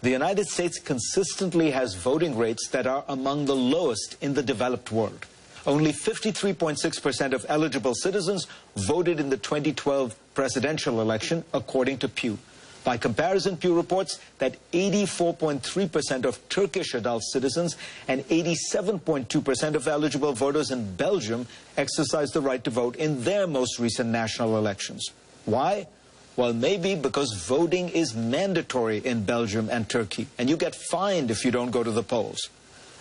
The United States consistently has voting rates that are among the lowest in the developed world. Only 53.6% of eligible citizens voted in the 2012 presidential election, according to Pew. By comparison, Pew reports that 84.3% of Turkish adult citizens and 87.2% of eligible voters in Belgium exercised the right to vote in their most recent national elections. Why? Well, maybe because voting is mandatory in Belgium and Turkey, and you get fined if you don't go to the polls.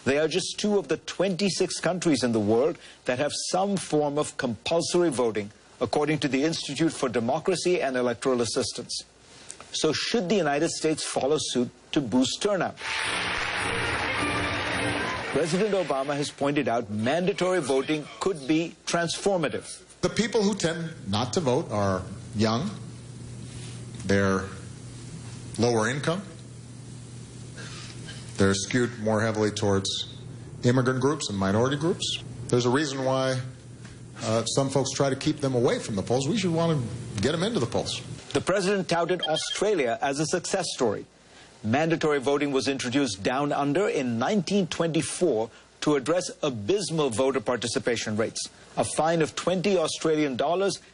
They are just two of the 26 countries in the world that have some form of compulsory voting, according to the Institute for Democracy and Electoral Assistance. So should the United States follow suit to boost turnout? President Obama has pointed out mandatory voting could be transformative. The people who tend not to vote are young, they're lower income, they're skewed more heavily towards immigrant groups and minority groups. There's a reason why some folks try to keep them away from the polls. We should want to get them into the polls. The president touted Australia as a success story. Mandatory voting was introduced down under in 1924 to address abysmal voter participation rates. A fine of $20 Australian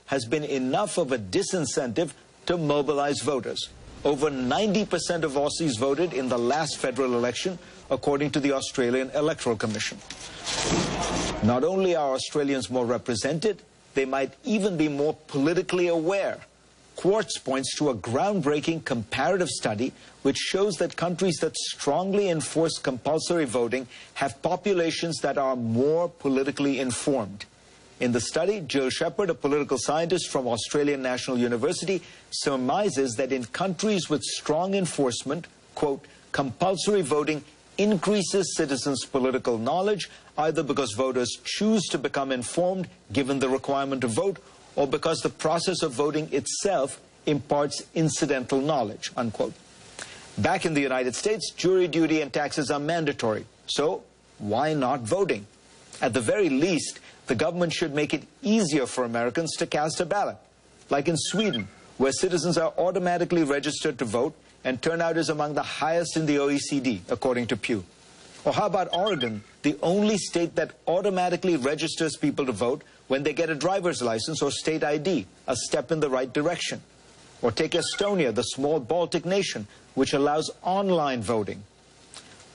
has been enough of a disincentive to mobilize voters. Over 90% of Aussies voted in the last federal election, according to the Australian Electoral Commission. Not only are Australians more represented, they might even be more politically aware. Quartz points to a groundbreaking comparative study which shows that countries that strongly enforce compulsory voting have populations that are more politically informed. In the study, Jill Shepard, a political scientist from Australian National University, surmises that in countries with strong enforcement, quote, compulsory voting increases citizens' political knowledge, either because voters choose to become informed given the requirement to vote, or because the process of voting itself imparts incidental knowledge, unquote. Back in the United States, jury duty and taxes are mandatory. So why not voting? At the very least, the government should make it easier for Americans to cast a ballot. Like in Sweden, where citizens are automatically registered to vote and turnout is among the highest in the OECD, according to Pew. Or how about Oregon, the only state that automatically registers people to vote when they get a driver's license or state ID, a step in the right direction. Or take Estonia, the small Baltic nation, which allows online voting.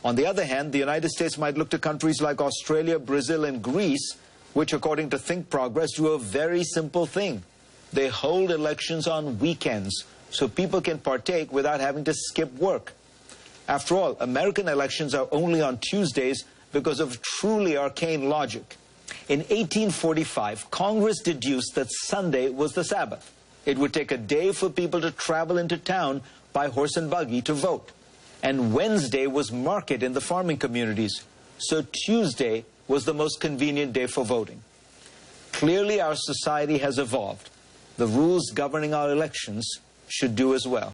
On the other hand, the United States might look to countries like Australia, Brazil, and Greece, which, according to Think Progress, do a very simple thing. They hold elections on weekends, so people can partake without having to skip work. After all, American elections are only on Tuesdays because of truly arcane logic. In 1845, Congress deduced that Sunday was the Sabbath. It would take a day for people to travel into town by horse and buggy to vote. And Wednesday was market in the farming communities, so Tuesday was the most convenient day for voting. Clearly, our society has evolved. The rules governing our elections should do as well.